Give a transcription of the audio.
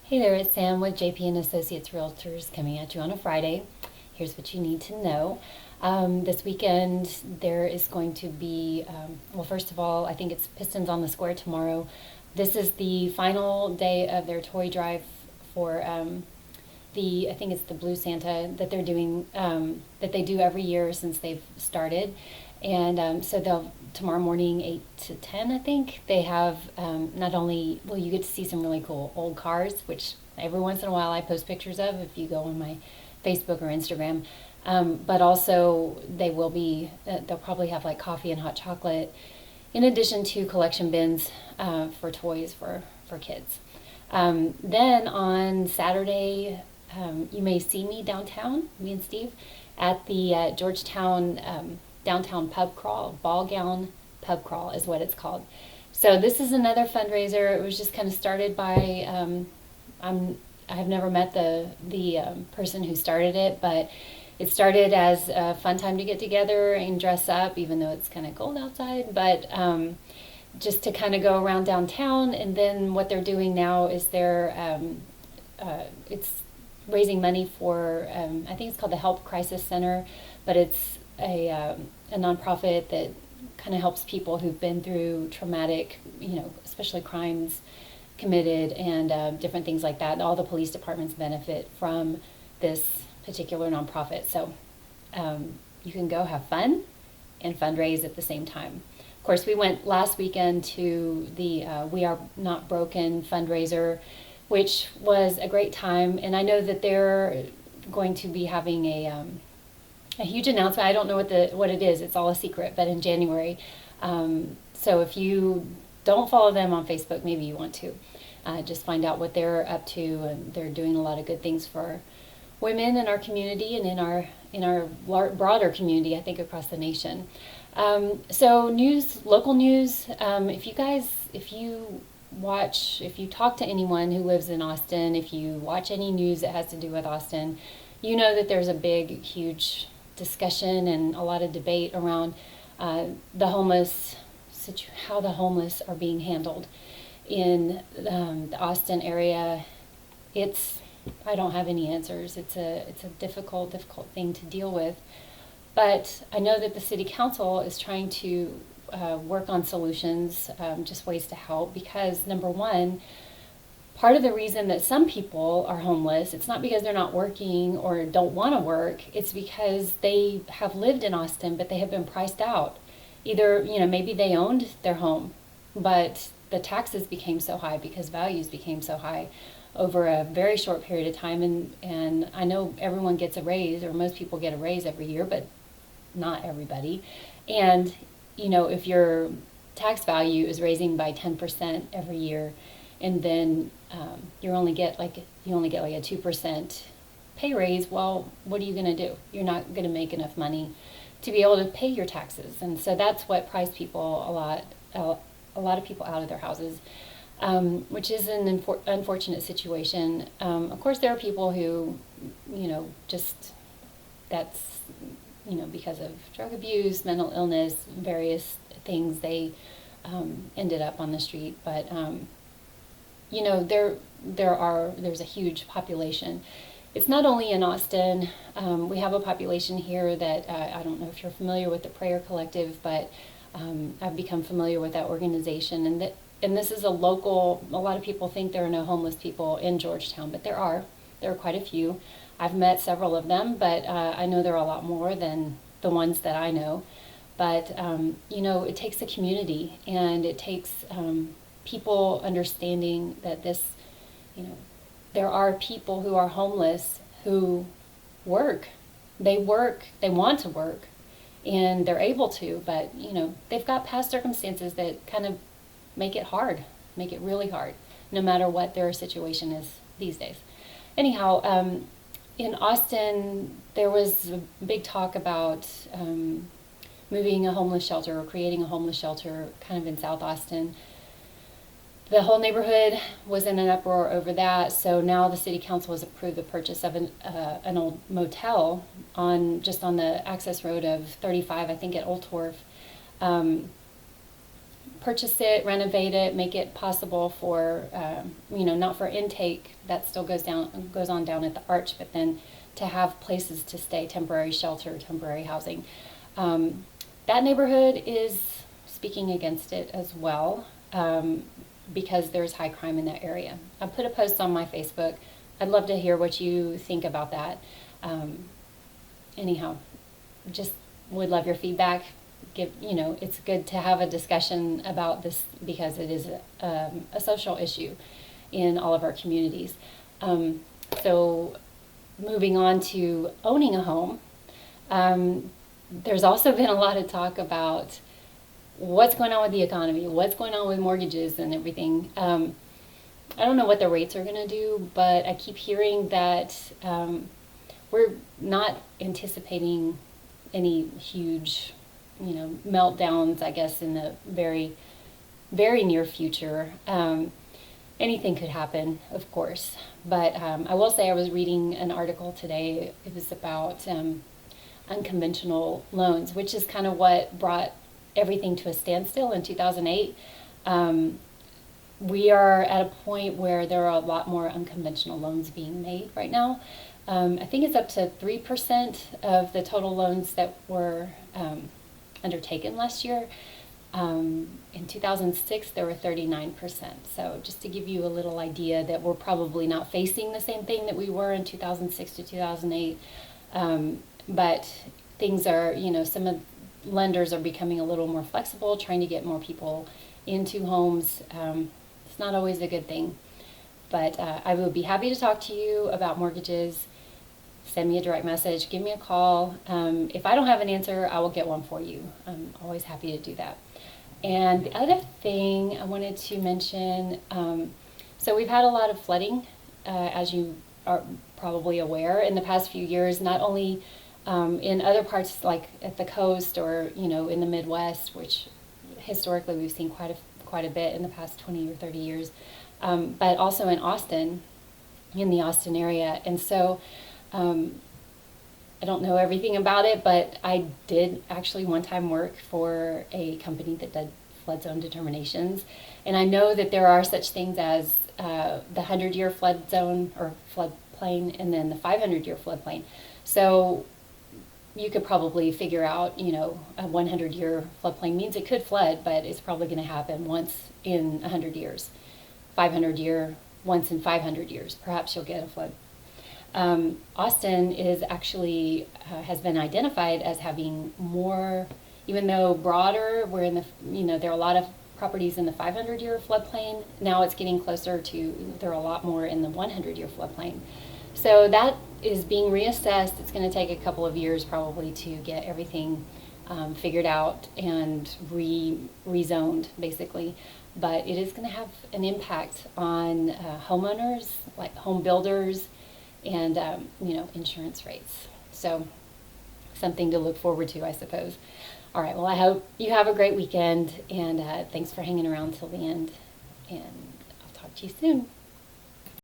Hey there, it's Sam with JP and Associates Realtors coming at you on a Friday. Here's what you need to know. This weekend there is going to be, well, first of all, I think it's Pistons on the Square tomorrow. This is the final day of their toy drive for I think it's the Blue Santa that they're doing, that they do every year since they've started. And so they'll, tomorrow morning, 8 to 10, I think, they have not only, well, you get to see some really cool old cars, which every once in a while I post pictures of if you go on my Facebook or Instagram. But also they'll probably have like coffee and hot chocolate in addition to collection bins for toys for kids. Then on Saturday, you may see me downtown, me and Steve, at the Georgetown downtown pub crawl. Ball gown pub crawl is what it's called. So this is another fundraiser. It was just kind of started by I have never met the person who started it, but it started as a fun time to get together and dress up, even though it's kind of cold outside. But just to kind of go around downtown, and then what they're doing now is it's raising money for I think it's called the Help Crisis Center, but it's a nonprofit that kind of helps people who've been through traumatic, especially crimes committed and different things like that. All the police departments benefit from this particular nonprofit, so you can go have fun and fundraise at the same time. Of course, we went last weekend to the We Are Not Broken fundraiser, which was a great time, and I know that they're going to be having a huge announcement. I don't know what it is. It's all a secret, but in January. So if you don't follow them on Facebook, maybe you want to just find out what they're up to, and they're doing a lot of good things for women in our community and in our broader community, I think, across the nation. So local news. If you talk to anyone who lives in Austin, if you watch any news that has to do with Austin, you know that there's a big, huge discussion and a lot of debate around the homeless, how the homeless are being handled in the Austin area. I don't have any answers. It's a difficult thing to deal with. But I know that the city council is trying to work on solutions, just ways to help, because number one, part of the reason that some people are homeless, it's not because they're not working or don't want to work, it's because they have lived in Austin, but they have been priced out. Either, maybe they owned their home, but the taxes became so high because values became so high over a very short period of time. And I know everyone gets a raise, or most people get a raise every year, but not everybody. And, if your tax value is raising by 10% every year, and then you only get like a 2% pay raise, well, what are you going to do? You're not going to make enough money to be able to pay your taxes. And so that's what priced people a lot of people out of their houses, which is an unfortunate situation. Of course, there are people who, that's, because of drug abuse, mental illness, various things, they ended up on the street. But there's a huge population. It's not only in Austin. We have a population here that I don't know if you're familiar with the Prayer Collective, but I've become familiar with that organization, and this is a local. A lot of people think there are no homeless people in Georgetown, but there are quite a few. I've met several of them, but I know there are a lot more than the ones that I know. But it takes a community, and it takes people understanding that there are people who are homeless who work. They want to work, and they're able to, but they've got past circumstances that kind of make it really hard, no matter what their situation is these days. Anyhow, in Austin, there was a big talk about moving a homeless shelter, or creating a homeless shelter kind of in South Austin. The whole neighborhood was in an uproar over that, so now the city council has approved the purchase of an old motel just on the access road of 35, I think at Old Torf. purchase it, renovate it, make it possible for, not for intake, that still goes on down at the Arch, but then to have places to stay, temporary shelter, temporary housing. That neighborhood is speaking against it as well, because there's high crime in that area. I put a post on my Facebook. I'd love to hear what you think about that. Anyhow, just would love your feedback. It's good to have a discussion about this because it is a social issue in all of our communities. So moving on to owning a home, there's also been a lot of talk about what's going on with the economy, what's going on with mortgages and everything. I don't know what the rates are going to do, but I keep hearing that we're not anticipating any huge, meltdowns, I guess, in the very, very near future. Anything could happen, of course. But I will say I was reading an article today. It was about unconventional loans, which is kind of what brought everything to a standstill in 2008. We are at a point where there are a lot more unconventional loans being made right now. I think it's up to 3% of the total loans that were undertaken last year. In 2006, there were 39%. So just to give you a little idea that we're probably not facing the same thing that we were in 2006 to 2008. But things are, some of lenders are becoming a little more flexible, trying to get more people into homes. It's not always a good thing. But I would be happy to talk to you about mortgages. Send me a direct message, give me a call. If I don't have an answer, I will get one for you. I'm always happy to do that. And the other thing I wanted to mention, so we've had a lot of flooding, as you are probably aware, in the past few years, not only in other parts like at the coast or, in the Midwest, which historically we've seen quite a bit in the past 20 or 30 years, but also in Austin, in the Austin area. And so I don't know everything about it, but I did actually one time work for a company that did flood zone determinations. And I know that there are such things as the 100-year flood zone or floodplain and then the 500-year floodplain. So you could probably figure out, a 100-year floodplain means it could flood, but it's probably going to happen once in 100 years. 500-year, once in 500 years. Perhaps you'll get a flood. Austin is actually has been identified as having more, even though broader, we're in the, there are a lot of properties in the 500-year floodplain. Now it's getting closer to, there are a lot more in the 100-year floodplain. So that is being reassessed. It's going to take a couple of years probably to get everything figured out and rezoned, basically. But it is going to have an impact on homeowners, like home builders, and insurance rates. So something to look forward to, I suppose. All right, well, I hope you have a great weekend, and thanks for hanging around till the end, and I'll talk to you soon.